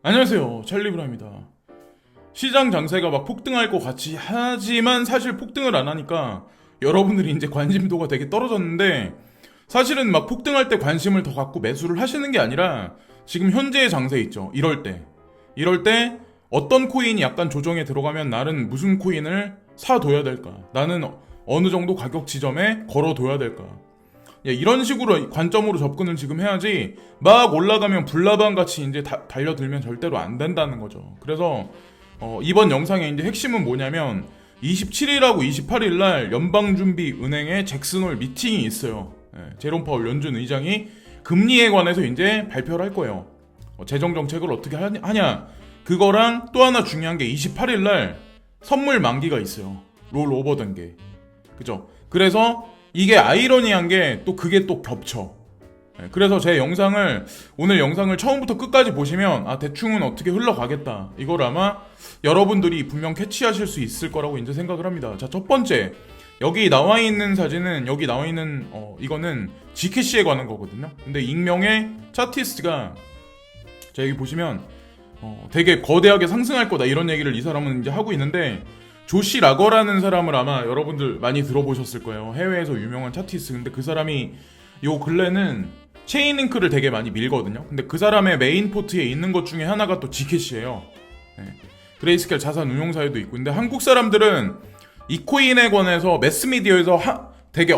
안녕하세요, 찰리브라입니다. 시장 장세가 막 폭등할 것 같이 하지만 사실 폭등을 안 하니까 여러분들이 이제 관심도가 되게 떨어졌는데, 사실은 막 폭등할 때 관심을 더 갖고 매수를 하시는 게 아니라 지금 현재의 장세 있죠. 이럴 때 어떤 코인이 약간 조정에 들어가면 나는 무슨 코인을 사둬야 될까? 나는 어느 정도 가격 지점에 걸어둬야 될까? 이런 식으로 관점으로 접근을 지금 해야지, 막 올라가면 불나방 같이 이제 달려들면 절대로 안 된다는 거죠. 그래서 이번 영상의 이제 핵심은 뭐냐면, 27일하고 28일 날 연방준비은행의 잭슨홀 미팅이 있어요. 제롬 파월 연준 의장이 금리에 관해서 이제 발표를 할 거예요. 재정 정책을 어떻게 하냐. 그거랑 또 하나 중요한 게 28일 날 선물 만기가 있어요. 롤 오버된 게. 그죠? 그래서 이게 아이러니한 게 또 그게 또 겹쳐. 그래서 제 오늘 영상을 처음부터 끝까지 보시면 대충은 어떻게 흘러가겠다, 이걸 아마 여러분들이 분명 캐치하실 수 있을 거라고 이제 생각을 합니다. 자, 첫 번째, 여기 나와 있는 사진은, 이거는 GKC에 관한 거거든요. 근데 익명의 차티스트가, 자, 여기 보시면 되게 거대하게 상승할 거다, 이런 얘기를 이 사람은 이제 하고 있는데, 조시 라거라는 사람을 아마 여러분들 많이 들어보셨을 거예요. 해외에서 유명한 차티스트. 근데 그 사람이 요 근래는 체인링크를 되게 많이 밀거든요. 근데 그 사람의 메인 포트에 있는 것 중에 하나가 또 지캐시예요. 그레이스켈 자산 운용사에도 있고. 근데 한국 사람들은 이 코인에 관해서 매스미디어에서 되게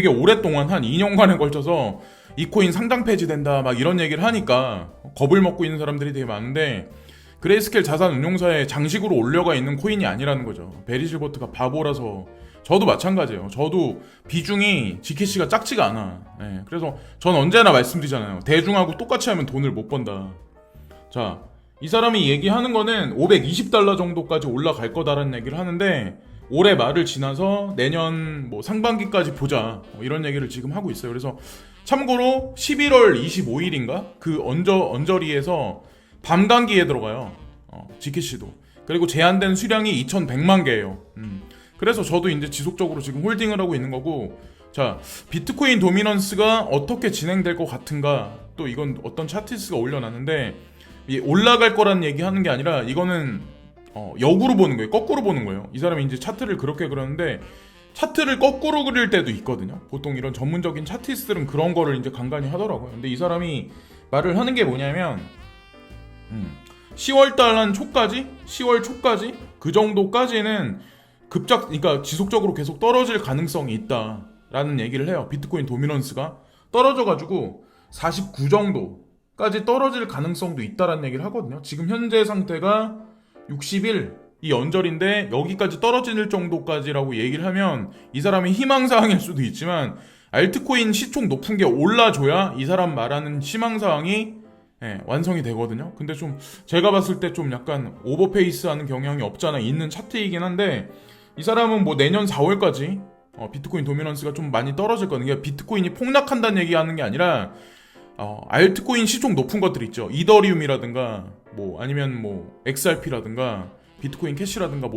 오랫동안 한 2년간에 걸쳐서 이 코인 상장 폐지된다 막 이런 얘기를 하니까 겁을 먹고 있는 사람들이 되게 많은데, 그레이스켈 자산 운용사에 장식으로 올려가 있는 코인이 아니라는 거죠. 베리 실버트가 바보라서. 저도 마찬가지예요. 저도 비중이 GKC가 작지가 않아. 그래서 전 언제나 말씀드리잖아요. 대중하고 똑같이 하면 돈을 못 번다. 자, 이 사람이 얘기하는 거는 520달러 정도까지 올라갈 거다라는 얘기를 하는데, 올해 말을 지나서 내년 상반기까지 보자, 이런 얘기를 지금 하고 있어요. 그래서 참고로 11월 25일인가 그 언저리에서 밤감기에 들어가요. GKC도. 그리고 제한된 수량이 2100만 개예요. 그래서 저도 이제 지속적으로 지금 홀딩을 하고 있는 거고. 자, 비트코인 도미넌스가 어떻게 진행될 것 같은가, 또 이건 어떤 차티스가 올려놨는데, 올라갈 거라는 얘기 하는 게 아니라 이거는 역으로 보는 거예요. 거꾸로 보는 거예요. 이 사람이 이제 차트를 그렇게 그렸는데, 차트를 거꾸로 그릴 때도 있거든요. 보통 이런 전문적인 차티스들은 그런 거를 이제 간간히 하더라고요. 근데 이 사람이 말을 하는 게 뭐냐면, 10월 초까지 그 정도까지는 그러니까 지속적으로 계속 떨어질 가능성이 있다라는 얘기를 해요. 비트코인 도미넌스가 떨어져가지고 49 정도까지 떨어질 가능성도 있다라는 얘기를 하거든요. 지금 현재 상태가 61, 이 언저리인데 여기까지 떨어질 정도까지라고 얘기를 하면 이 사람이 희망사항일 수도 있지만, 알트코인 시총 높은 게 올라줘야 이 사람 말하는 희망사항이 완성이 되거든요. 근데 좀 제가 봤을 때 좀 약간 오버페이스하는 경향이 없잖아 있는 차트이긴 한데, 이 사람은 내년 4월까지 비트코인 도미넌스가 좀 많이 떨어질 거는, 그러니까 비트코인이 폭락한다는 얘기하는 게 아니라 알트코인 시총 높은 것들 있죠. 이더리움이라든가 아니면 XRP라든가 비트코인 캐시라든가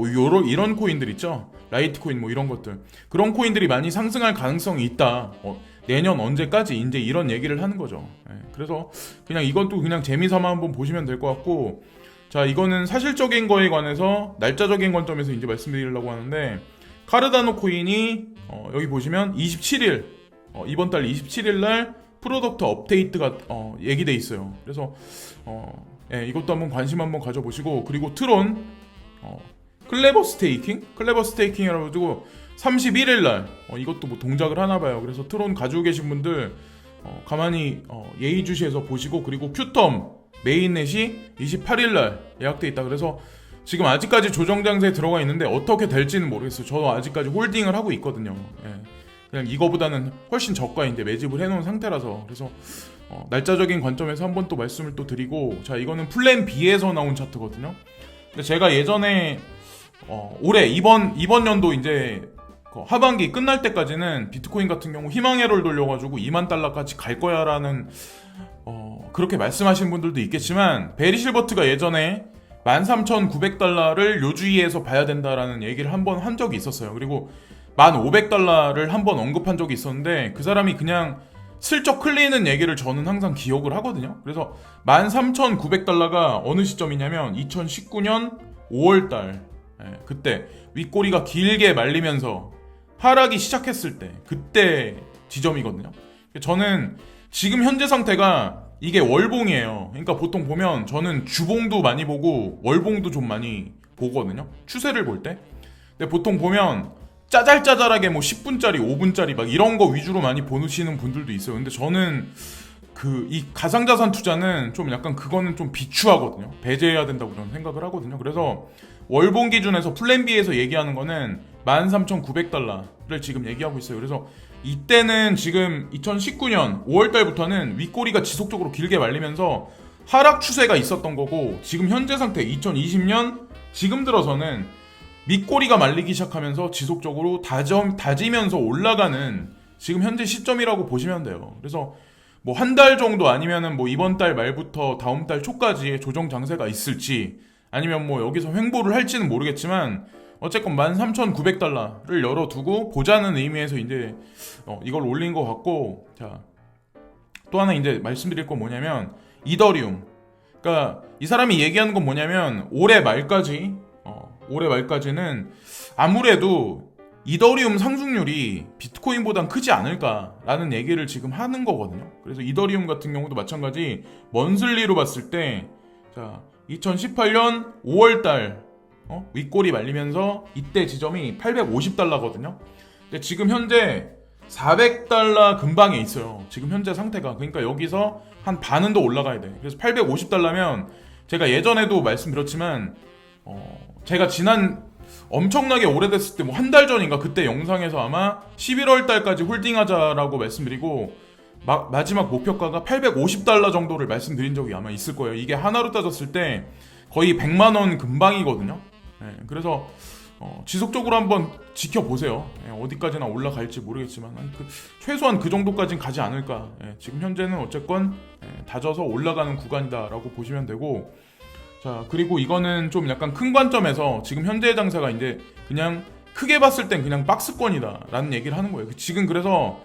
이런 코인들 있죠. 라이트코인 이런 것들, 그런 코인들이 많이 상승할 가능성이 있다. 내년 언제까지 이제 이런 얘기를 하는 거죠. 그래서 그냥 이것도 그냥 재미삼아 한번 보시면 될 것 같고. 자, 이거는 사실적인 거에 관해서 날짜적인 관점에서 이제 말씀드리려고 하는데, 카르다노 코인이 여기 보시면 27일, 이번 달 27일 날 프로덕트 업데이트가 얘기돼 있어요. 그래서 이것도 한번 관심 한번 가져보시고. 그리고 트론 클레버 스테이킹이라고 가지고 31일 날 이것도 동작을 하나 봐요. 그래서 트론 가지고 계신 분들 가만히 예의주시해서 보시고. 그리고 큐텀 메인넷이 28일 날 예약돼 있다. 그래서 지금 아직까지 조정 장세에 들어가 있는데 어떻게 될지는 모르겠어요. 저도 아직까지 홀딩을 하고 있거든요. 그냥 이거보다는 훨씬 저가인데 매집을 해놓은 상태라서. 그래서 날짜적인 관점에서 한번 또 말씀을 또 드리고. 자, 이거는 플랜 B에서 나온 차트거든요. 근데 제가 예전에 올해 이번 연도 이제 하반기 끝날 때까지는 비트코인 같은 경우 희망회로를 돌려가지고 2만 달러까지 갈 거야라는 그렇게 말씀하신 분들도 있겠지만, 베리 실버트가 예전에 13,900달러를 요주위에서 봐야 된다라는 얘기를 한번 한 적이 있었어요. 그리고 1,500달러를 한번 언급한 적이 있었는데, 그 사람이 그냥 슬쩍 흘리는 얘기를 저는 항상 기억을 하거든요. 그래서 13,900달러가 어느 시점이냐면 2019년 5월달, 그때 윗꼬리가 길게 말리면서 하락이 시작했을 때, 그때 지점이거든요. 저는 지금 현재 상태가 이게 월봉이에요. 그러니까 보통 보면 저는 주봉도 많이 보고 월봉도 좀 많이 보거든요. 추세를 볼 때. 근데 보통 보면 짜잘짜잘하게 뭐 10분짜리, 5분짜리 막 이런 거 위주로 많이 보시는 분들도 있어요. 근데 저는 이 가상자산 투자는 좀 약간 그거는 좀 비추하거든요. 배제해야 된다고 저는 생각을 하거든요. 그래서 월봉 기준에서 플랜 B에서 얘기하는 거는 13,900달러를 지금 얘기하고 있어요. 그래서 이때는 지금 2019년 5월달부터는 윗꼬리가 지속적으로 길게 말리면서 하락 추세가 있었던 거고, 지금 현재 상태 2020년 지금 들어서는 밑꼬리가 말리기 시작하면서 지속적으로 다지면서 올라가는 지금 현재 시점이라고 보시면 돼요. 그래서 뭐 한 달 정도 아니면은 뭐 이번 달 말부터 다음 달 초까지 조정 장세가 있을지, 아니면 뭐 여기서 횡보를 할지는 모르겠지만 어쨌건 13,900달러를 열어두고 보자는 의미에서 이제 이걸 올린 것 같고, 자, 또 하나 이제 말씀드릴 건 뭐냐면 이더리움. 그러니까 이 사람이 얘기하는 건 뭐냐면 올해 말까지는 아무래도 이더리움 상승률이 비트코인보단 크지 않을까라는 얘기를 지금 하는 거거든요. 그래서 이더리움 같은 경우도 마찬가지 먼슬리로 봤을 때, 자, 2018년 5월달 윗꼬리 말리면서 이때 지점이 850달러거든요. 근데 지금 현재 400달러 근방에 있어요. 지금 현재 상태가. 그러니까 여기서 한 반은 더 올라가야 돼. 그래서 850달러면 제가 예전에도 말씀드렸지만 제가 지난 엄청나게 오래됐을 때 뭐 한 달 전인가 그때 영상에서 아마 11월 달까지 홀딩하자라고 말씀드리고 마지막 목표가가 850달러 정도를 말씀드린 적이 아마 있을 거예요. 이게 하나로 따졌을 때 거의 100만 원 근방이거든요. 그래서 지속적으로 한번 지켜보세요. 어디까지나 올라갈지 모르겠지만 최소한 그 정도까지는 가지 않을까. 지금 현재는 어쨌건 다져서 올라가는 구간이다라고 보시면 되고, 자, 그리고 이거는 좀 약간 큰 관점에서 지금 현재의 장세가 이제 그냥 크게 봤을 땐 그냥 박스권이다 라는 얘기를 하는 거예요. 지금 그래서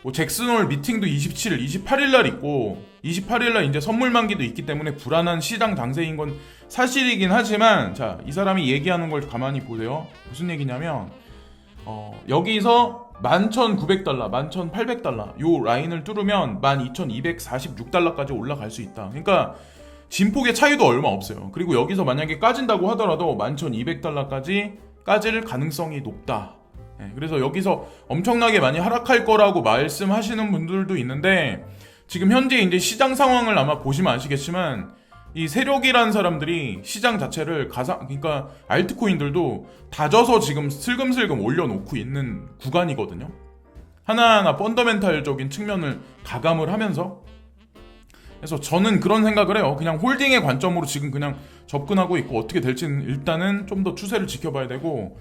뭐 잭슨홀 미팅도 27일, 28일 날 있고 28일 날 이제 선물 만기도 있기 때문에 불안한 시장 장세인 건 사실이긴 하지만, 자, 이 사람이 얘기하는 걸 가만히 보세요. 무슨 얘기냐면 여기서 11,900달러, 11,800달러 요 라인을 뚫으면 12,246달러까지 올라갈 수 있다. 그러니까 진폭의 차이도 얼마 없어요. 그리고 여기서 만약에 까진다고 하더라도 11,200달러까지 까질 가능성이 높다. 그래서 여기서 엄청나게 많이 하락할 거라고 말씀하시는 분들도 있는데, 지금 현재 이제 시장 상황을 아마 보시면 아시겠지만 이 세력이란 사람들이 시장 자체를 그러니까 알트코인들도 다져서 지금 슬금슬금 올려놓고 있는 구간이거든요. 하나하나 펀더멘탈적인 측면을 가감을 하면서. 그래서 저는 그런 생각을 해요. 그냥 홀딩의 관점으로 지금 그냥 접근하고 있고, 어떻게 될지는 일단은 좀 더 추세를 지켜봐야 되고,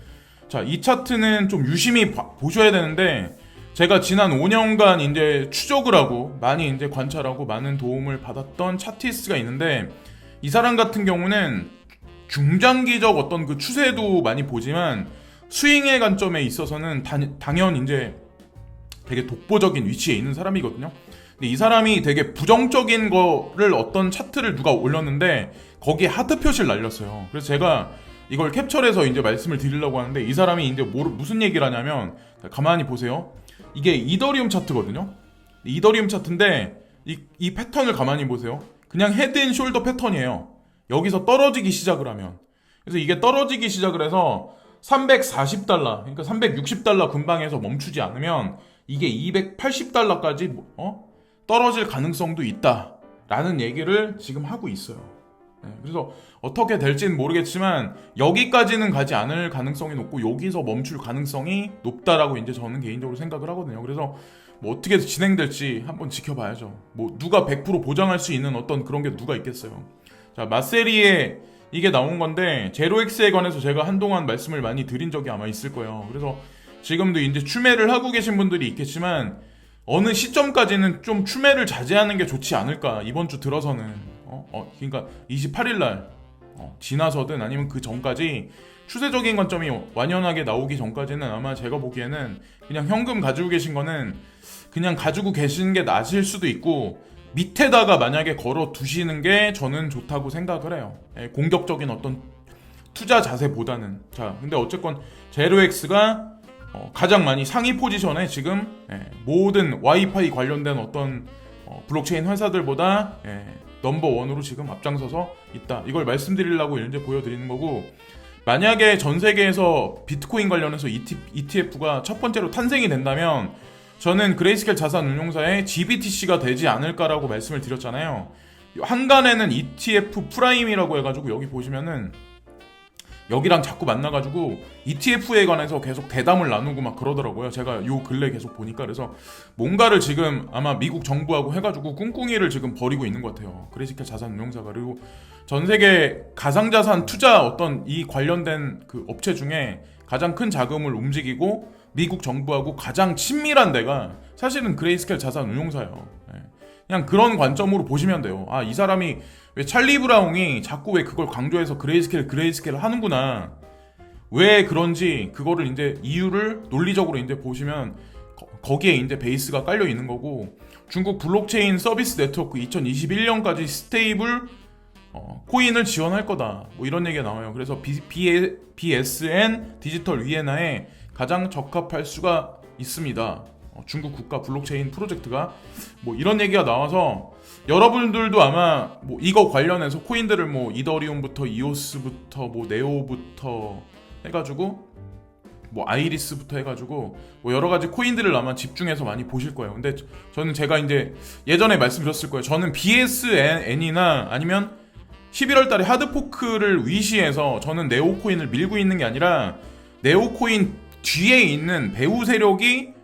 자, 이 차트는 좀 유심히 보셔야 되는데, 제가 지난 5년간 이제 추적을 하고 많이 이제 관찰하고 많은 도움을 받았던 차티스트가 있는데, 이 사람 같은 경우는 중장기적 어떤 그 추세도 많이 보지만 스윙의 관점에 있어서는 당연 이제 되게 독보적인 위치에 있는 사람이거든요. 근데 이 사람이 되게 부정적인 거를 어떤 차트를 누가 올렸는데 거기에 하트 표시를 날렸어요. 그래서 제가 이걸 캡처해서 이제 말씀을 드리려고 하는데, 이 사람이 이제 무슨 얘기를 하냐면, 가만히 보세요. 이게 이더리움 차트거든요. 이더리움 차트인데 이 패턴을 가만히 보세요. 그냥 헤드 앤 숄더 패턴이에요. 여기서 떨어지기 시작을 하면. 그래서 이게 떨어지기 시작을 해서 340달러, 그러니까 360달러 근방에서 멈추지 않으면 이게 280달러까지 떨어질 가능성도 있다라는 얘기를 지금 하고 있어요. 그래서 어떻게 될지는 모르겠지만 여기까지는 가지 않을 가능성이 높고 여기서 멈출 가능성이 높다라고 이제 저는 개인적으로 생각을 하거든요. 그래서 뭐 어떻게 진행될지 한번 지켜봐야죠. 뭐 누가 100% 보장할 수 있는 어떤 그런 게 누가 있겠어요. 자, 마세리에 이게 나온 건데 제로엑스에 관해서 제가 한동안 말씀을 많이 드린 적이 아마 있을 거예요. 그래서 지금도 이제 추매를 하고 계신 분들이 있겠지만 어느 시점까지는 좀 추매를 자제하는 게 좋지 않을까, 이번 주 들어서는. 그러니까 28일 날 지나서든 아니면 그 전까지 추세적인 관점이 완연하게 나오기 전까지는 아마 제가 보기에는 그냥 현금 가지고 계신 거는 그냥 가지고 계시는 게 나실 수도 있고, 밑에다가 만약에 걸어 두시는 게 저는 좋다고 생각을 해요. 공격적인 어떤 투자 자세보다는. 자, 근데 어쨌건 제로엑스가 가장 많이 상위 포지션에 지금 모든 와이파이 관련된 어떤 블록체인 회사들보다 넘버원으로 지금 앞장서서 있다. 이걸 말씀드리려고 이제 보여드리는 거고, 만약에 전 세계에서 비트코인 관련해서 ETF가 첫 번째로 탄생이 된다면 저는 그레이스켈 자산 운용사의 GBTC가 되지 않을까라고 말씀을 드렸잖아요. 한간에는 ETF 프라임이라고 해가지고 여기 보시면은 여기랑 자꾸 만나가지고 ETF에 관해서 계속 대담을 나누고 막 그러더라고요. 제가 요 근래 계속 보니까. 그래서 뭔가를 지금 아마 미국 정부하고 해가지고 꿍꿍이를 지금 벌이고 있는 것 같아요. 그레이스켈 자산 운용사가. 그리고 전 세계 가상자산 투자 어떤 이 관련된 그 업체 중에 가장 큰 자금을 움직이고 미국 정부하고 가장 친밀한 데가 사실은 그레이스켈 자산 운용사예요. 그냥 그런 관점으로 보시면 돼요. 아, 이 사람이 왜 찰리 브라운이 자꾸 왜 그걸 강조해서 그레이스켈 하는구나. 왜 그런지 그거를 이제 이유를 논리적으로 이제 보시면 거기에 이제 베이스가 깔려 있는 거고, 중국 블록체인 서비스 네트워크 2021년까지 스테이블 코인을 지원할 거다. 뭐 이런 얘기가 나와요. 그래서 BSN 디지털 위에나에 가장 적합할 수가 있습니다. 중국 국가 블록체인 프로젝트가 뭐 이런 얘기가 나와서 여러분들도 아마 뭐 이거 관련해서 코인들을 뭐 이더리움부터 이오스부터 뭐 네오부터 해가지고 뭐 아이리스부터 해가지고 뭐 여러 가지 코인들을 아마 집중해서 많이 보실 거예요. 근데 저는 제가 이제 예전에 말씀드렸을 거예요. 저는 BSN이나 아니면 11월 달에 하드포크를 위시해서 저는 네오코인을 밀고 있는 게 아니라 네오코인 뒤에 있는 배후 세력이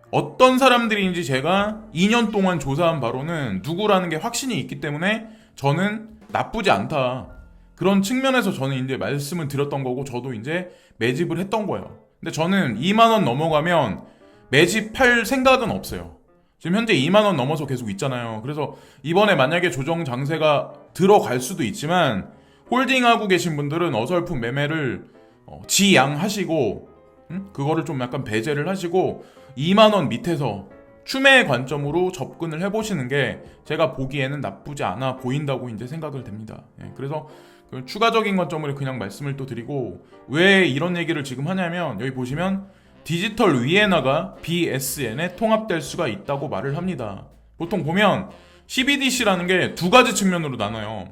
어떤 사람들인지 제가 2년 동안 조사한 바로는 누구라는 게 확신이 있기 때문에 저는 나쁘지 않다. 그런 측면에서 저는 이제 말씀을 드렸던 거고, 저도 이제 매집을 했던 거예요. 근데 저는 2만원 넘어가면 매집할 생각은 없어요. 지금 현재 2만원 넘어서 계속 있잖아요. 그래서 이번에 만약에 조정 장세가 들어갈 수도 있지만 홀딩하고 계신 분들은 어설픈 매매를 지양하시고 그거를 좀 약간 배제를 하시고 2만원 밑에서 추매의 관점으로 접근을 해보시는 게 제가 보기에는 나쁘지 않아 보인다고 이제 생각을 됩니다. 그래서 그 추가적인 관점을 그냥 말씀을 또 드리고, 왜 이런 얘기를 지금 하냐면 여기 보시면 디지털 위에나가 BSN에 통합될 수가 있다고 말을 합니다. 보통 보면 CBDC라는 게 두 가지 측면으로 나눠요.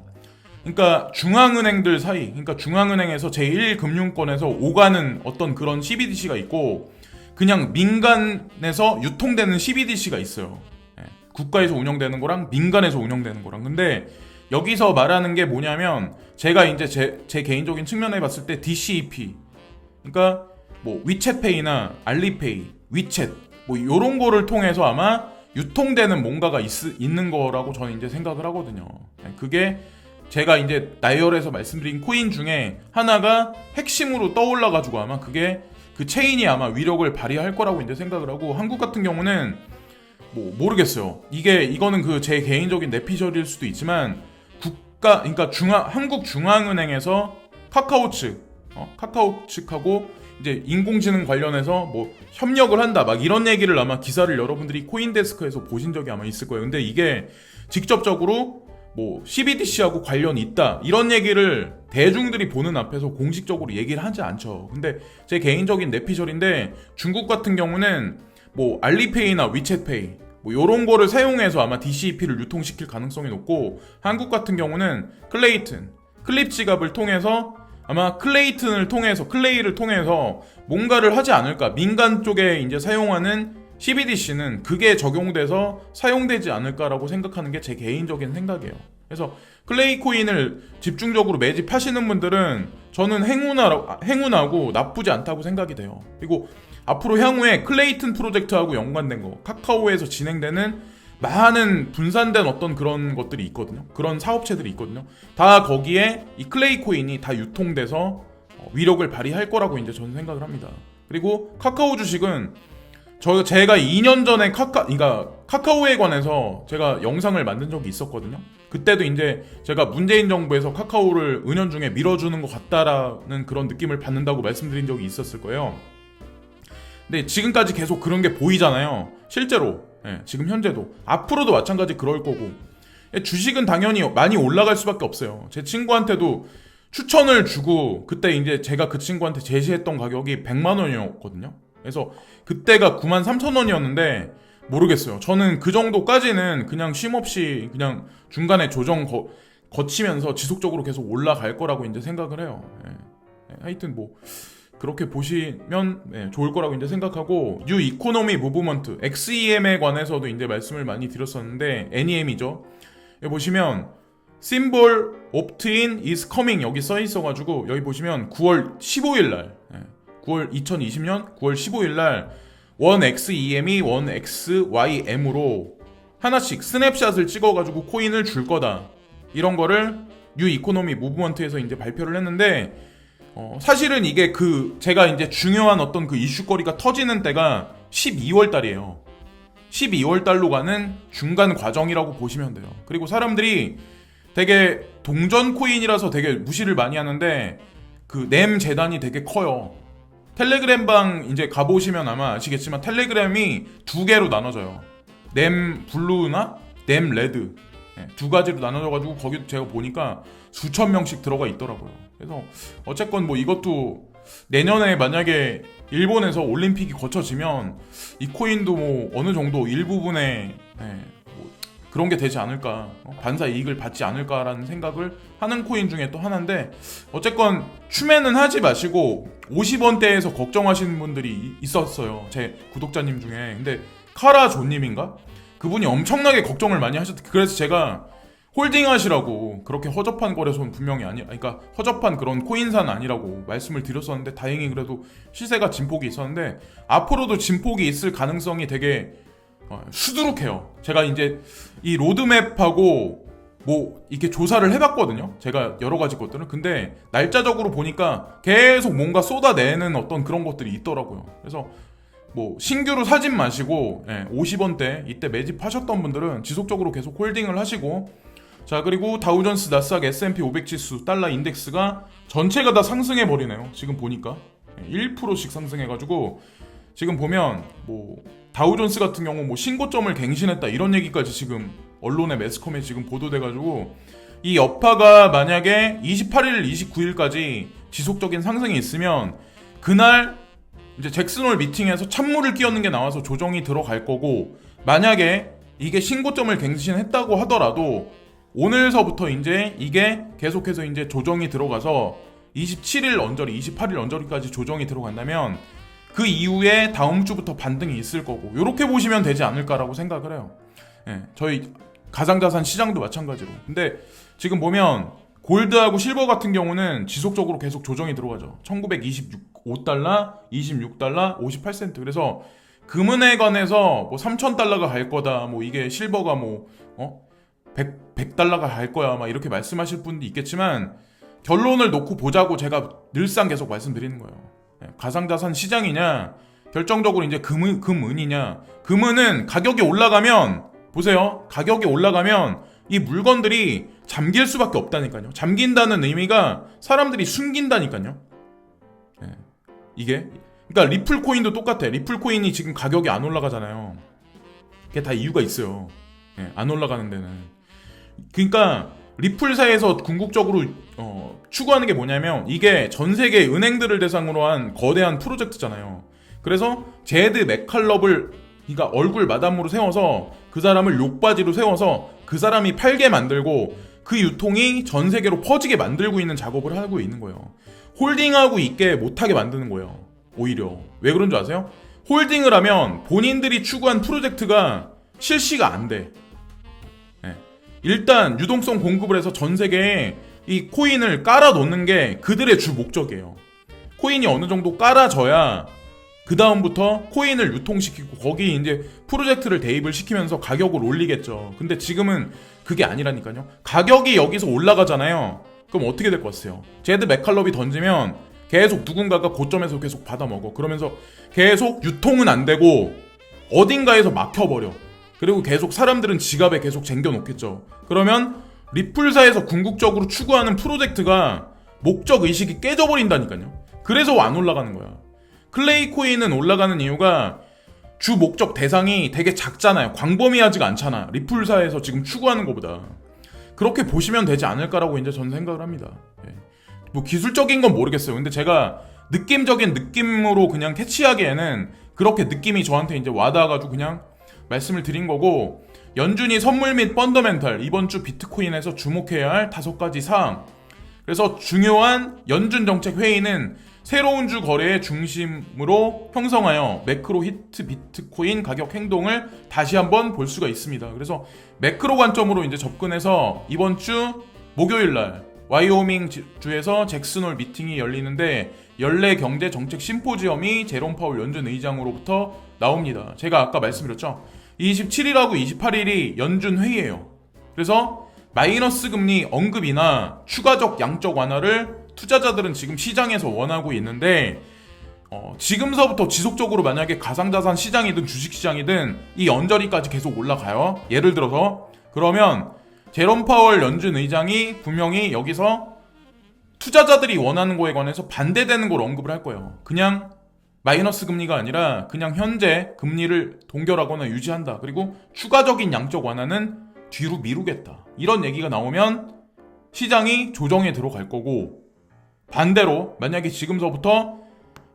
그러니까 중앙은행들 사이, 그러니까 중앙은행에서 제1금융권에서 오가는 어떤 그런 CBDC가 있고, 그냥 민간에서 유통되는 CBDC가 있어요. 국가에서 운영되는 거랑 민간에서 운영되는 거랑. 근데 여기서 말하는 게 뭐냐면, 제가 이제 제 개인적인 측면에 봤을 때 DCEP, 그러니까 뭐 위챗페이나 알리페이, 위챗 뭐 요런 거를 통해서 아마 유통되는 뭔가가 있는 거라고 저는 이제 생각을 하거든요. 그게 제가 이제 나열해서 말씀드린 코인 중에 하나가 핵심으로 떠올라가지고 아마 그게 그 체인이 아마 위력을 발휘할 거라고 이제 생각을 하고, 한국 같은 경우는 뭐 모르겠어요. 이거는 그 제 개인적인 내피셜일 수도 있지만 그러니까 한국 중앙은행에서 카카오 측하고 이제 인공지능 관련해서 뭐 협력을 한다 막 이런 얘기를 아마 기사를 여러분들이 코인데스크에서 보신 적이 아마 있을 거예요. 근데 이게 직접적으로 뭐 CBDC하고 관련이 있다 이런 얘기를 대중들이 보는 앞에서 공식적으로 얘기를 하지 않죠. 근데 제 개인적인 내피셜인데, 중국 같은 경우는 뭐 알리페이나 위챗페이 뭐 요런 거를 사용해서 아마 DCEP를 유통시킬 가능성이 높고, 한국 같은 경우는 클립 지갑을 통해서 아마 클레이를 통해서 뭔가를 하지 않을까. 민간 쪽에 이제 사용하는 CBDC는 그게 적용돼서 사용되지 않을까라고 생각하는 게 제 개인적인 생각이에요. 그래서 클레이 코인을 집중적으로 매집하시는 분들은 저는 행운하고 나쁘지 않다고 생각이 돼요. 그리고 앞으로 향후에 클레이튼 프로젝트하고 연관된 거, 카카오에서 진행되는 많은 분산된 어떤 그런 것들이 있거든요. 그런 사업체들이 있거든요. 다 거기에 이 클레이 코인이 다 유통돼서 위력을 발휘할 거라고 이제 저는 생각을 합니다. 그리고 카카오 주식은 제가 2년 전에 그러니까 카카오에 관해서 제가 영상을 만든 적이 있었거든요. 그때도 이제 제가 문재인 정부에서 카카오를 은연중에 밀어주는 것 같다라는 그런 느낌을 받는다고 말씀드린 적이 있었을 거예요. 근데 지금까지 계속 그런 게 보이잖아요. 실제로 지금 현재도 앞으로도 마찬가지 그럴 거고, 주식은 당연히 많이 올라갈 수밖에 없어요. 제 친구한테도 추천을 주고 그때 이제 제가 그 친구한테 제시했던 가격이 100만 원이었거든요. 그래서 그때가 93,000원이었는데 모르겠어요. 저는 그 정도까지는 그냥 쉼없이 그냥 중간에 조정 거치면서 지속적으로 계속 올라갈 거라고 이제 생각을 해요. 하여튼 뭐 그렇게 보시면 좋을 거라고 이제 생각하고, 뉴 이코노미 무브먼트 XEM에 관해서도 이제 말씀을 많이 드렸었는데 NEM이죠. 여기 보시면 symbol opt-in is coming 여기 써 있어가지고, 여기 보시면 9월 15일 날 2020년 9월 15일 날 원 XEM이 원 XYM으로 하나씩 스냅샷을 찍어가지고 코인을 줄 거다, 이런 거를 뉴 이코노미 무브먼트에서 이제 발표를 했는데, 사실은 이게 제가 이제 중요한 어떤 그 이슈거리가 터지는 때가 12월 달이에요. 12월 달로 가는 중간 과정이라고 보시면 돼요. 그리고 사람들이 되게 동전 코인이라서 되게 무시를 많이 하는데, 그 넴 재단이 되게 커요. 텔레그램방 이제 가보시면 아마 아시겠지만 텔레그램이 두 개로 나눠져요. 넴 블루나 넴 레드, 두 가지로 나눠져가지고 거기도 제가 보니까 수천 명씩 들어가 있더라고요. 그래서 어쨌건 뭐 이것도 내년에 만약에 일본에서 올림픽이 거쳐지면 이 코인도 뭐 어느 정도 일부분의 뭐 그런 게 되지 않을까, 반사 이익을 받지 않을까라는 생각을 하는 코인 중에 또 하나인데, 어쨌건 추매는 하지 마시고 50원대에서 걱정하시는 분들이 있었어요. 제 구독자님 중에. 근데 카라조님인가? 그분이 엄청나게 걱정을 많이 하셨대. 그래서 제가 홀딩 하시라고, 그렇게 허접한 거래소는 분명히 그러니까 허접한 그런 코인사는 아니라고 말씀을 드렸었는데, 다행히 그래도 시세가 진폭이 있었는데 앞으로도 진폭이 있을 가능성이 되게 수두룩해요. 제가 이제 이 로드맵하고 뭐 이렇게 조사를 해봤거든요. 제가 여러 가지 것들을. 근데 날짜적으로 보니까 계속 뭔가 쏟아내는 어떤 그런 것들이 있더라고요. 그래서 뭐 신규로 사지 마시고 50원대 이때 매집하셨던 분들은 지속적으로 계속 홀딩을 하시고, 자, 그리고 다우존스, 나스닥, S&P 500 지수, 달러 인덱스가 전체가 다 상승해 버리네요. 지금 보니까 1%씩 상승해가지고, 지금 보면 뭐 다우존스 같은 경우 뭐 신고점을 갱신했다 이런 얘기까지 지금 언론의 매스컴에 지금 보도돼가지고, 이 여파가 만약에 28일, 29일까지 지속적인 상승이 있으면 그날 이제 잭슨홀 미팅에서 찬물을 끼얹는 게 나와서 조정이 들어갈 거고, 만약에 이게 신고점을 갱신했다고 하더라도 오늘서부터 이제 이게 계속해서 이제 조정이 들어가서 27일 언저리, 28일 언저리까지 조정이 들어간다면 그 이후에 다음 주부터 반등이 있을 거고, 이렇게 보시면 되지 않을까라고 생각을 해요. 저희 가상자산 시장도 마찬가지로. 근데 지금 보면 골드하고 실버 같은 경우는 지속적으로 계속 조정이 들어가죠. 1925달러, 26달러, 58센트. 그래서 금은에 관해서 뭐 3,000달러가 갈 거다, 뭐 이게 실버가 뭐 100달러가 갈 거야, 막 이렇게 말씀하실 분도 있겠지만, 결론을 놓고 보자고 제가 늘상 계속 말씀드리는 거예요. 가상자산 시장이냐, 결정적으로 이제 금은이냐. 금은은 가격이 올라가면, 보세요, 가격이 올라가면 이 물건들이 잠길 수밖에 없다니까요. 잠긴다는 의미가 사람들이 숨긴다니까요. 이게 그러니까 리플 코인도 똑같아. 리플 코인이 지금 가격이 안 올라가잖아요. 그게 다 이유가 있어요. 안 올라가는 데는. 그러니까 리플사에서 궁극적으로 추구하는 게 뭐냐면, 이게 전 세계 은행들을 대상으로 한 거대한 프로젝트잖아요. 그래서 제드 맥칼럽을, 그러니까 얼굴 마담으로 세워서 그 사람을 욕바지로 세워서 그 사람이 팔게 만들고 그 유통이 전 세계로 퍼지게 만들고 있는 작업을 하고 있는 거예요. 홀딩하고 있게 못하게 만드는 거예요. 오히려. 왜 그런 줄 아세요? 홀딩을 하면 본인들이 추구한 프로젝트가 실시가 안 돼. 일단 유동성 공급을 해서 전 세계에 이 코인을 깔아 놓는 게 그들의 주 목적이에요. 코인이 어느 정도 깔아져야 그 다음부터 코인을 유통시키고 거기 이제 프로젝트를 대입을 시키면서 가격을 올리겠죠. 근데 지금은 그게 아니라니까요. 가격이 여기서 올라가잖아요. 그럼 어떻게 될 것 같아요? 제드 맥칼럽이 던지면 계속 누군가가 고점에서 계속 받아먹어. 그러면서 계속 유통은 안 되고 어딘가에서 막혀버려. 그리고 계속 사람들은 지갑에 계속 쟁겨놓겠죠. 그러면 리플사에서 궁극적으로 추구하는 프로젝트가 목적 의식이 깨져버린다니까요. 그래서 안 올라가는 거야. 클레이 코인은 올라가는 이유가 주 목적 대상이 되게 작잖아요. 광범위하지가 않잖아. 리플사에서 지금 추구하는 것보다. 그렇게 보시면 되지 않을까라고 이제 저는 생각을 합니다. 예. 뭐 기술적인 건 모르겠어요. 근데 제가 느낌적인 느낌으로 그냥 캐치하기에는 그렇게 느낌이 저한테 이제 와닿아가지고 그냥 말씀을 드린 거고, 연준이 선물 및 펀더멘탈, 이번 주 비트코인에서 주목해야 할 5가지 사항. 그래서 중요한 연준 정책 회의는 새로운 주 거래의 중심으로 형성하여 매크로 히트 비트코인 가격 행동을 다시 한번 볼 수가 있습니다. 그래서 매크로 관점으로 이제 접근해서 이번 주 목요일 날 와이오밍 주에서 잭슨홀 미팅이 열리는데 연례 경제 정책 심포지엄이 제롬 파월 연준 의장으로부터 나옵니다. 제가 아까 말씀드렸죠. 27일하고 28일이 연준 회의예요. 그래서 마이너스 금리 언급이나 추가적 양적 완화를 투자자들은 지금 시장에서 원하고 있는데, 지금서부터 지속적으로 만약에 가상자산 시장이든 주식시장이든 이 언저리까지 계속 올라가요. 예를 들어서 그러면 제롬 파월 연준 의장이 분명히 여기서 투자자들이 원하는 거에 관해서 반대되는 걸 언급을 할 거예요. 그냥 마이너스 금리가 아니라 그냥 현재 금리를 동결하거나 유지한다. 그리고 추가적인 양적 완화는 뒤로 미루겠다. 이런 얘기가 나오면 시장이 조정에 들어갈 거고, 반대로 만약에 지금서부터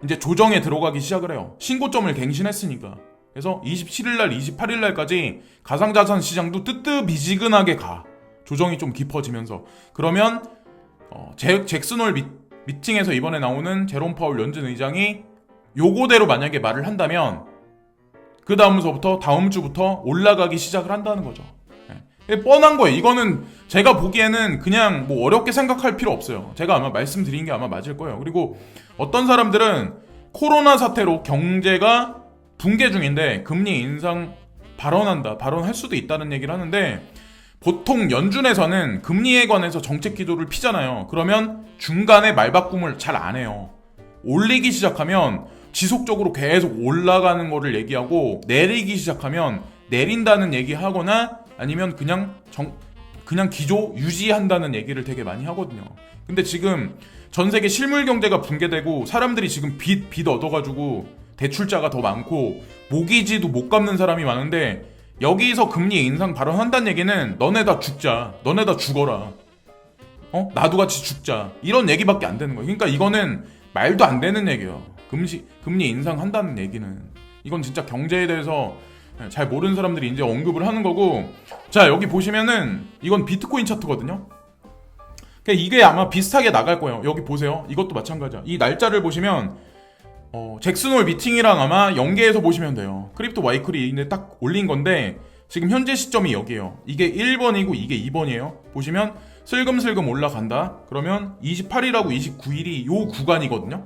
이제 조정에 들어가기 시작을 해요. 신고점을 갱신했으니까. 그래서 27일날, 28일날까지 가상자산 시장도 뜨뜻미지근하게 가. 조정이 좀 깊어지면서. 그러면 잭슨홀 미팅에서 이번에 나오는 제롬 파월 연준 의장이 요거대로 만약에 말을 한다면 그 다음서부터 다음 주부터 올라가기 시작을 한다는 거죠. 뻔한 거예요. 이거는 제가 보기에는 그냥 뭐 어렵게 생각할 필요 없어요. 제가 아마 말씀드린 게 아마 맞을 거예요. 그리고 어떤 사람들은 코로나 사태로 경제가 붕괴 중인데 금리 인상 발언할 수도 있다는 얘기를 하는데, 보통 연준에서는 금리에 관해서 정책 기조를 피잖아요. 그러면 중간에 말바꿈을 잘 안 해요. 올리기 시작하면 지속적으로 계속 올라가는 거를 얘기하고, 내리기 시작하면 내린다는 얘기하거나 아니면 그냥 기조 유지한다는 얘기를 되게 많이 하거든요. 근데 지금 전 세계 실물 경제가 붕괴되고 사람들이 지금 빚 얻어가지고 대출자가 더 많고 모기지도 못 갚는 사람이 많은데, 여기서 금리 인상 발언한다는 얘기는 너네 다 죽자, 너네 다 죽어라, 나도 같이 죽자, 이런 얘기밖에 안 되는 거예요. 그러니까 이거는 말도 안 되는 얘기예요. 금리 인상한다는 얘기는. 이건 진짜 경제에 대해서 잘 모르는 사람들이 이제 언급을 하는 거고. 자, 여기 보시면은 이건 비트코인 차트거든요. 이게 아마 비슷하게 나갈 거예요. 여기 보세요. 이것도 마찬가지야. 이 날짜를 보시면 잭슨홀 미팅이랑 아마 연계해서 보시면 돼요. 크립토 와이클이 딱 올린 건데 지금 현재 시점이 여기에요. 이게 1번이고 이게 2번이에요. 보시면 슬금슬금 올라간다. 그러면 28일하고 29일이 요 구간이거든요.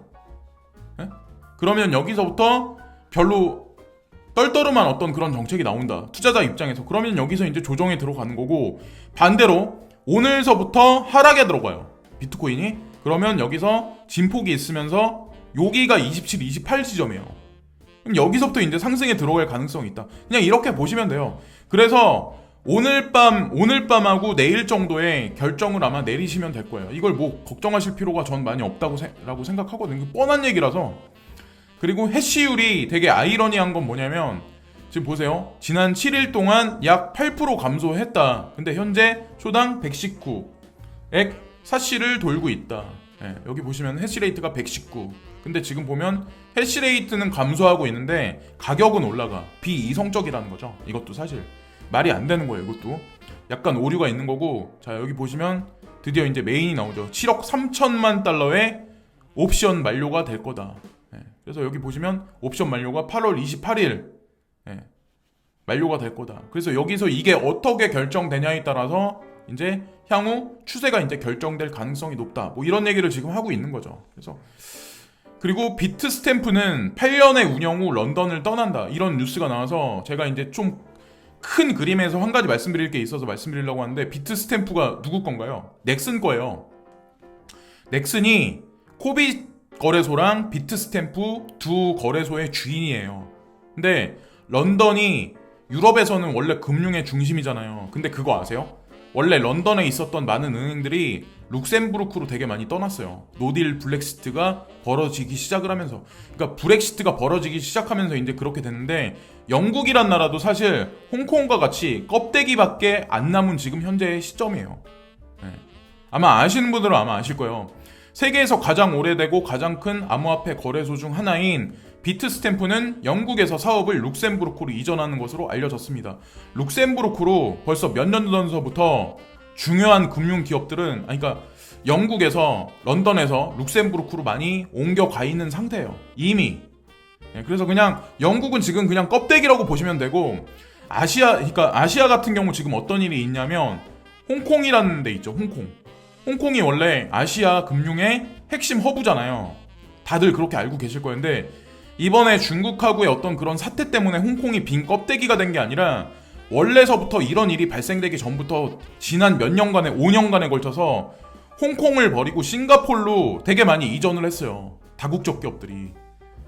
네? 그러면 여기서부터 별로 떨떠름한 어떤 그런 정책이 나온다. 투자자 입장에서. 그러면 여기서 이제 조정에 들어가는 거고, 반대로 오늘서부터 하락에 들어가요. 비트코인이. 그러면 여기서 진폭이 있으면서 여기가 27, 28 지점이에요. 그럼 여기서부터 이제 상승에 들어갈 가능성이 있다. 그냥 이렇게 보시면 돼요. 그래서 오늘 밤하고 내일 정도에 결정을 아마 내리시면 될 거예요. 이걸 뭐 걱정하실 필요가 전 많이 없다고 생각하거든요. 뻔한 얘기라서. 그리고 해시율이 되게 아이러니한 건 뭐냐면, 지금 보세요. 지난 7일 동안 약 8% 감소했다. 근데 현재 초당 119액 사시를 돌고 있다. 네, 여기 보시면 해시레이트가 119. 근데 지금 보면 해시레이트는 감소하고 있는데 가격은 올라가. 비이성적이라는 거죠. 이것도 사실 말이 안 되는 거예요. 이것도 약간 오류가 있는 거고. 자, 여기 보시면 드디어 이제 메인이 나오죠. 7억 3천만 달러의 옵션 만료가 될 거다. 그래서 여기 보시면 옵션 만료가 8월 28일 만료가 될 거다. 그래서 여기서 이게 어떻게 결정되냐에 따라서 이제 향후 추세가 이제 결정될 가능성이 높다. 뭐 이런 얘기를 지금 하고 있는 거죠. 그래서 그리고 비트 스탬프는 8년의 운영 후 런던을 떠난다. 이런 뉴스가 나와서 제가 이제 좀 큰 그림에서 한 가지 말씀드릴 게 있어서 말씀드리려고 하는데, 비트 스탬프가 누구 건가요? 넥슨 거예요. 넥슨이 코빗 거래소랑 비트 스탬프 두 거래소의 주인이에요. 근데 런던이 유럽에서는 원래 금융의 중심이잖아요. 근데 그거 아세요? 원래 런던에 있었던 많은 은행들이 룩셈부르크로 되게 많이 떠났어요. 노딜 브렉시트가 벌어지기 시작을 하면서. 그러니까 브렉시트가 벌어지기 시작하면서 이제 그렇게 됐는데, 영국이란 나라도 사실 홍콩과 같이 껍데기밖에 안 남은 지금 현재의 시점이에요. 네. 아마 아시는 분들은 아마 아실 거예요. 세계에서 가장 오래되고 가장 큰 암호화폐 거래소 중 하나인 비트스탬프는 영국에서 사업을 룩셈부르크로 이전하는 것으로 알려졌습니다. 룩셈부르크로 벌써 몇 년 전서부터 중요한 금융 기업들은, 그러니까 영국에서, 런던에서 룩셈부르크로 많이 옮겨가 있는 상태예요. 이미. 그래서 그냥 영국은 지금 그냥 껍데기라고 보시면 되고, 그러니까 아시아 같은 경우 지금 어떤 일이 있냐면 홍콩이라는 데 있죠. 홍콩이 원래 아시아 금융의 핵심 허브잖아요. 다들 그렇게 알고 계실 거였는데, 이번에 중국하고의 어떤 그런 사태 때문에 홍콩이 빈 껍데기가 된 게 아니라 원래서부터 이런 일이 발생되기 전부터 지난 몇 년간에 5년간에 걸쳐서 홍콩을 버리고 싱가폴로 되게 많이 이전을 했어요. 다국적 기업들이.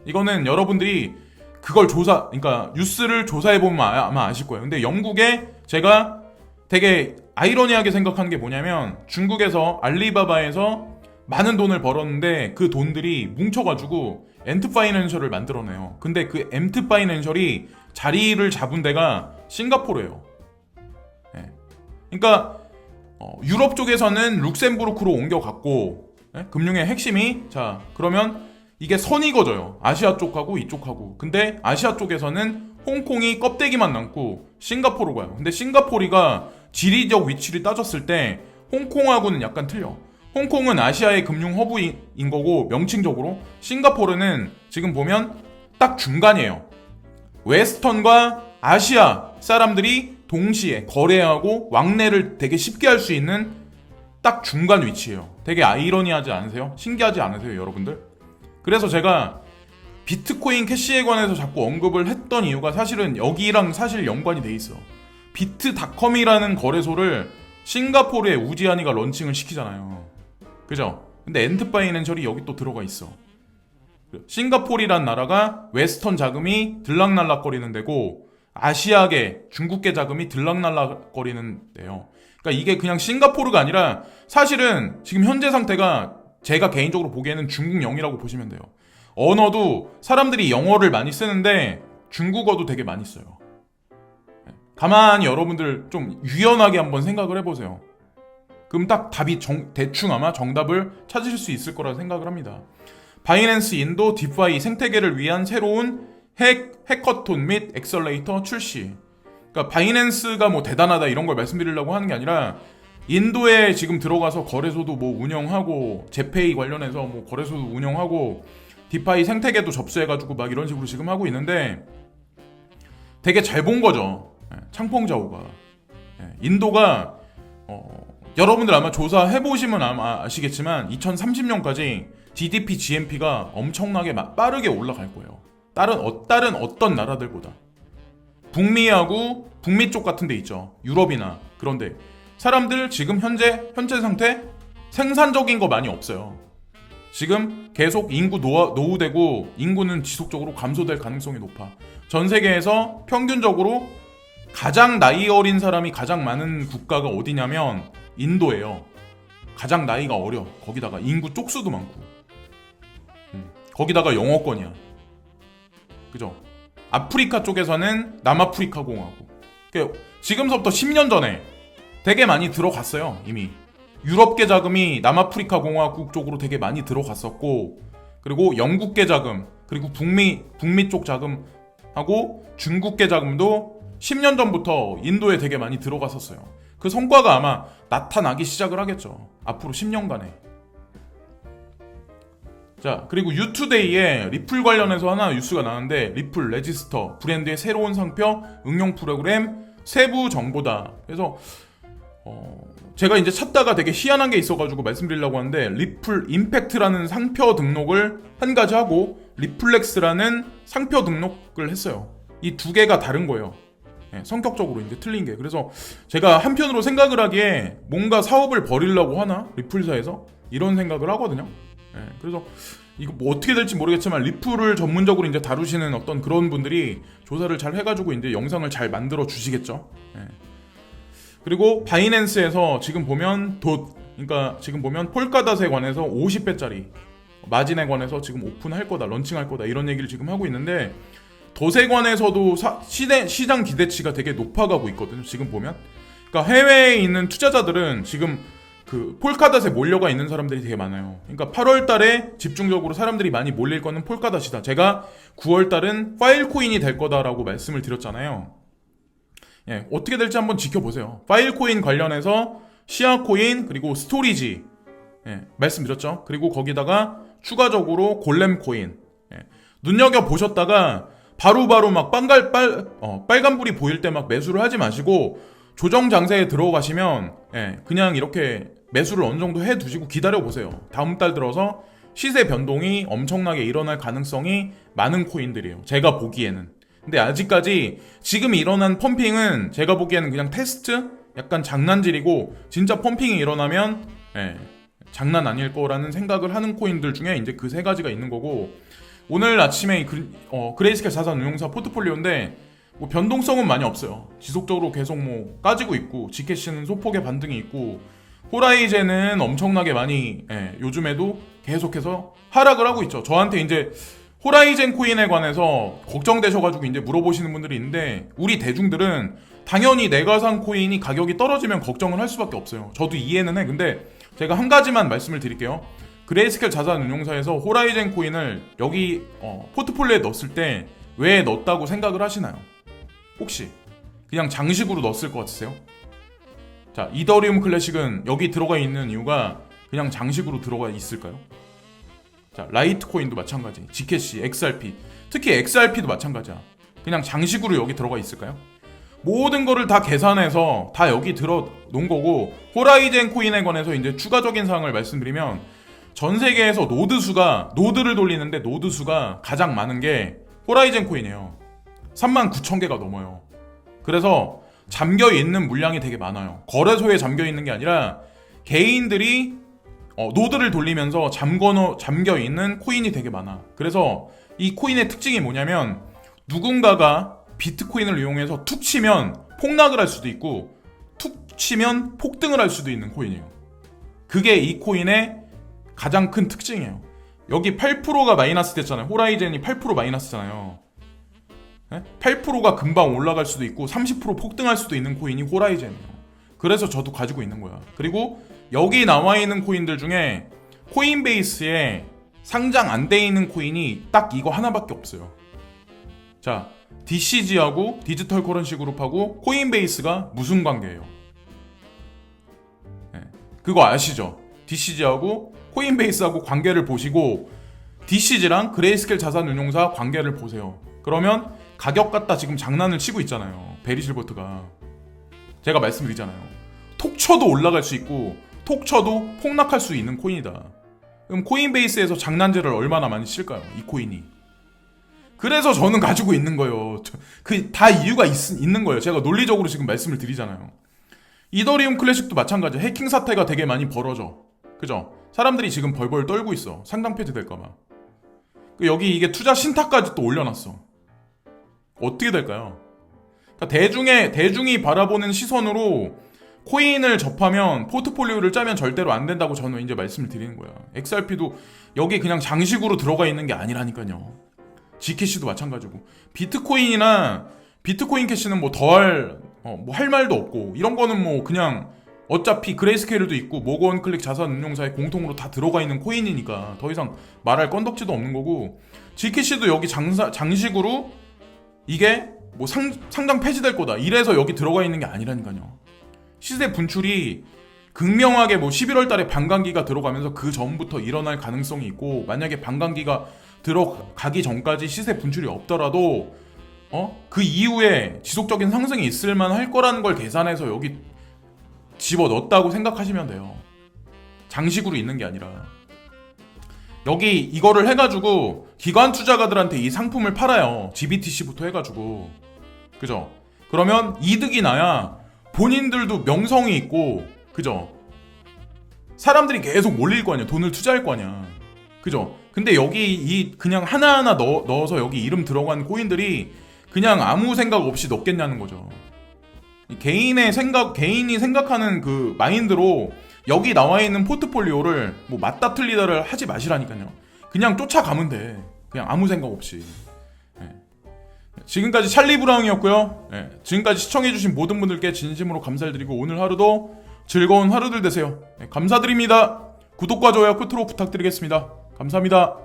이거는 여러분들이 그걸 그러니까 뉴스를 조사해보면 아마 아실 거예요. 근데 영국에 제가 되게 아이러니하게 생각하는 게 뭐냐면, 중국에서 알리바바에서 많은 돈을 벌었는데 그 돈들이 뭉쳐가지고 엔트파이낸셜을 만들어내요. 근데 그 엔트파이낸셜이 자리를 잡은 데가 싱가포르예요. 네. 그러니까 유럽 쪽에서는 룩셈부르크로 옮겨갔고, 네? 금융의 핵심이, 자 그러면 이게 선이 그어져요. 아시아 쪽하고 이쪽하고. 근데 아시아 쪽에서는 홍콩이 껍데기만 남고 싱가포르 가요. 근데 싱가포르가 지리적 위치를 따졌을 때 홍콩하고는 약간 틀려. 홍콩은 아시아의 금융 허브인 거고 명칭적으로, 싱가포르는 지금 보면 딱 중간이에요. 웨스턴과 아시아 사람들이 동시에 거래하고 왕래를 되게 쉽게 할 수 있는 딱 중간 위치예요. 되게 아이러니하지 않으세요? 신기하지 않으세요, 여러분들? 그래서 제가 비트코인 캐시에 관해서 자꾸 언급을 했던 이유가 사실은 여기랑 사실 연관이 돼 있어. 비트닷컴이라는 거래소를 싱가포르의 우지안이가 런칭을 시키잖아요. 그죠? 근데 엔트파이낸셜이 여기 또 들어가 있어. 싱가포르란 나라가 웨스턴 자금이 들락날락거리는 데고, 아시아계 중국계 자금이 들락날락거리는 데요. 그러니까 이게 그냥 싱가포르가 아니라 사실은 지금 현재 상태가 제가 개인적으로 보기에는 중국영이라고 보시면 돼요. 언어도 사람들이 영어를 많이 쓰는데 중국어도 되게 많이 써요. 가만히 여러분들 좀 유연하게 한번 생각을 해보세요. 그럼 딱 답이 대충 아마 정답을 찾으실 수 있을 거라 생각을 합니다. 바이낸스 인도 디파이 생태계를 위한 새로운 해커톤 및 엑셀레이터 출시. 그러니까 바이낸스가 뭐 대단하다 이런 걸 말씀드리려고 하는 게 아니라, 인도에 지금 들어가서 거래소도 뭐 운영하고, 제페이 관련해서 뭐 거래소도 운영하고, 디파이 생태계도 접수해가지고 막 이런 식으로 지금 하고 있는데, 되게 잘 본 거죠. 창펑자오가. 인도가 여러분들 아마 조사해보시면 아마 아시겠지만 2030년까지 GDP, GNP가 엄청나게 빠르게 올라갈 거예요. 다른 어떤 나라들보다. 북미하고 북미 쪽 같은 데 있죠. 유럽이나 그런데 사람들 지금 현재 상태 생산적인 거 많이 없어요. 지금 계속 인구 노후되고 인구는 지속적으로 감소될 가능성이 높아. 전 세계에서 평균적으로 가장 나이 어린 사람이 가장 많은 국가가 어디냐면 인도예요. 가장 나이가 어려. 거기다가 인구 쪽수도 많고. 거기다가 영어권이야. 그죠? 아프리카 쪽에서는 남아프리카 공화국. 지금서부터 10년 전에 되게 많이 들어갔어요. 이미. 유럽계 자금이 남아프리카 공화국 쪽으로 되게 많이 들어갔었고, 그리고 영국계 자금, 그리고 북미 쪽 자금하고 중국계 자금도 10년 전부터 인도에 되게 많이 들어갔었어요. 그 성과가 아마 나타나기 시작을 하겠죠. 앞으로 10년간에. 자, 그리고 유투데이에 리플 관련해서 하나 뉴스가 나왔는데, 리플 레지스터 브랜드의 새로운 상표 응용 프로그램 세부 정보다. 그래서 제가 이제 찾다가 되게 희한한 게 있어가지고 말씀드리려고 하는데, 리플 임팩트라는 상표 등록을 한 가지 하고 리플렉스라는 상표 등록을 했어요. 이 두 개가 다른 거예요. 성격적으로 이제 틀린 게. 그래서 제가 한편으로 생각을 하기에 뭔가 사업을 벌이려고 하나? 리플사에서? 이런 생각을 하거든요. 그래서 이거 뭐 어떻게 될지 모르겠지만 리플을 전문적으로 이제 다루시는 어떤 그런 분들이 조사를 잘 해가지고 이제 영상을 잘 만들어 주시겠죠. 그리고 바이낸스에서 지금 보면 그러니까 지금 보면 폴카닷에 관해서 50배짜리 마진에 관해서 지금 오픈할 거다, 런칭할 거다 이런 얘기를 지금 하고 있는데 덫에 관해서도 시장 기대치가 되게 높아가고 있거든요. 지금 보면 그러니까 해외에 있는 투자자들은 지금 그 폴카닷에 몰려가 있는 사람들이 되게 많아요. 그러니까 8월 달에 집중적으로 사람들이 많이 몰릴 거는 폴카닷이다. 제가 9월 달은 파일코인이 될 거다라고 말씀을 드렸잖아요. 어떻게 될지 한번 지켜보세요. 파일코인 관련해서 시아코인 그리고 스토리지 말씀드렸죠. 그리고 거기다가 추가적으로 골렘코인 눈여겨보셨다가 바로바로 막 빨간불이 보일 때 막 매수를 하지 마시고 조정 장세에 들어가시면 그냥 이렇게 매수를 어느 정도 해두시고 기다려보세요. 다음 달 들어서 시세 변동이 엄청나게 일어날 가능성이 많은 코인들이에요. 제가 보기에는. 근데 아직까지 지금 일어난 펌핑은 제가 보기에는 그냥 테스트? 약간 장난질이고 진짜 펌핑이 일어나면 장난 아닐 거라는 생각을 하는 코인들 중에 이제 그 세 가지가 있는 거고 오늘 아침에 그레이스케일 자산운용사 포트폴리오인데 뭐 변동성은 많이 없어요. 지속적으로 계속 뭐 까지고 있고 지캐시는 소폭의 반등이 있고 호라이젠은 엄청나게 많이 요즘에도 계속해서 하락을 하고 있죠. 저한테 이제 호라이젠 코인에 관해서 걱정되셔가지고 이제 물어보시는 분들이 있는데 우리 대중들은 당연히 내가 산 코인이 가격이 떨어지면 걱정을 할 수밖에 없어요. 저도 이해는 해. 근데 제가 한 가지만 말씀을 드릴게요. 그레이스케일 자산운용사에서 호라이젠 코인을 여기 포트폴리오에 넣었을 때 왜 넣었다고 생각을 하시나요? 혹시 그냥 장식으로 넣었을 것 같으세요? 자, 이더리움 클래식은 여기 들어가 있는 이유가 그냥 장식으로 들어가 있을까요? 자, 라이트코인도 마찬가지. 지캐시, XRP. 특히 XRP도 마찬가지야. 그냥 장식으로 여기 들어가 있을까요? 모든 거를 다 계산해서 다 여기 들어 놓은 거고 호라이젠 코인에 관해서 이제 추가적인 사항을 말씀드리면 전 세계에서 노드를 돌리는데 노드 수가 가장 많은 게 호라이젠 코인이에요. 39,000개가 넘어요. 그래서 잠겨 있는 물량이 되게 많아요. 거래소에 잠겨 있는 게 아니라 개인들이 노드를 돌리면서 잠겨 있는 코인이 되게 많아. 그래서 이 코인의 특징이 뭐냐면 누군가가 비트코인을 이용해서 툭 치면 폭락을 할 수도 있고 툭 치면 폭등을 할 수도 있는 코인이에요. 그게 이 코인의 가장 큰 특징이에요. 여기 8%가 마이너스 됐잖아요. 호라이젠이 8% 마이너스잖아요. 8%가 금방 올라갈 수도 있고 30% 폭등할 수도 있는 코인이 호라이젠이에요. 그래서 저도 가지고 있는 거야. 그리고 여기 나와 있는 코인들 중에 코인베이스에 상장 안 돼 있는 코인이 딱 이거 하나밖에 없어요. 자, DCG하고 디지털 커런시 그룹하고 코인베이스가 무슨 관계예요? 그거 아시죠? DCG하고 코인베이스하고 관계를 보시고 DCG랑 그레이스케일 자산운용사 관계를 보세요. 그러면 가격 갖다 지금 장난을 치고 있잖아요. 베리실버트가. 제가 말씀드리잖아요. 톡 쳐도 올라갈 수 있고 톡 쳐도 폭락할 수 있는 코인이다. 그럼 코인베이스에서 장난질을 얼마나 많이 칠까요? 이 코인이. 그래서 저는 가지고 있는 거예요. 그 다 이유가 있는 거예요. 제가 논리적으로 지금 말씀을 드리잖아요. 이더리움 클래식도 마찬가지야. 해킹 사태가 되게 많이 벌어져. 그죠? 사람들이 지금 벌벌 떨고 있어. 상장 폐지될까봐. 여기 이게 투자 신탁까지 또 올려놨어. 어떻게 될까요? 그러니까 대중이 바라보는 시선으로 코인을 접하면 포트폴리오를 짜면 절대로 안 된다고 저는 이제 말씀을 드리는 거야. XRP도 여기 그냥 장식으로 들어가 있는 게 아니라니까요. G캐시도 마찬가지고. 비트코인 캐시는 뭐 할 말도 없고 이런 거는 뭐 그냥 어차피 그레이스케일도 있고 모건클릭 자산운용사에 공통으로 다 들어가 있는 코인이니까 더 이상 말할 건덕지도 없는 거고 G캐시도 여기 장식으로 이게 뭐 상장 폐지될 거다 이래서 여기 들어가 있는 게 아니라니까요. 시세 분출이 극명하게 뭐 11월 달에 반감기가 들어가면서 그 전부터 일어날 가능성이 있고 만약에 반감기가 들어가기 전까지 시세 분출이 없더라도 그 이후에 지속적인 상승이 있을 만할 거라는 걸 계산해서 여기 집어넣었다고 생각하시면 돼요. 장식으로 있는 게 아니라. 여기 이거를 해가지고 기관 투자가들한테 이 상품을 팔아요. GBTC부터 해가지고. 그죠? 그러면 이득이 나야 본인들도 명성이 있고, 그죠? 사람들이 계속 몰릴 거 아니야. 돈을 투자할 거 아니야. 그죠? 근데 여기 이 그냥 하나하나 넣어서 여기 이름 들어간 코인들이 그냥 아무 생각 없이 넣겠냐는 거죠. 개인의 생각, 개인이 생각하는 그 마인드로 여기 나와 있는 포트폴리오를 뭐 맞다 틀리다를 하지 마시라니까요. 그냥 쫓아가면 돼. 그냥 아무 생각 없이. 예. 지금까지 찰리 브라운이었고요. 예. 지금까지 시청해주신 모든 분들께 진심으로 감사를 드리고 오늘 하루도 즐거운 하루들 되세요. 예. 감사드립니다. 구독과 좋아요 끝으로 부탁드리겠습니다. 감사합니다.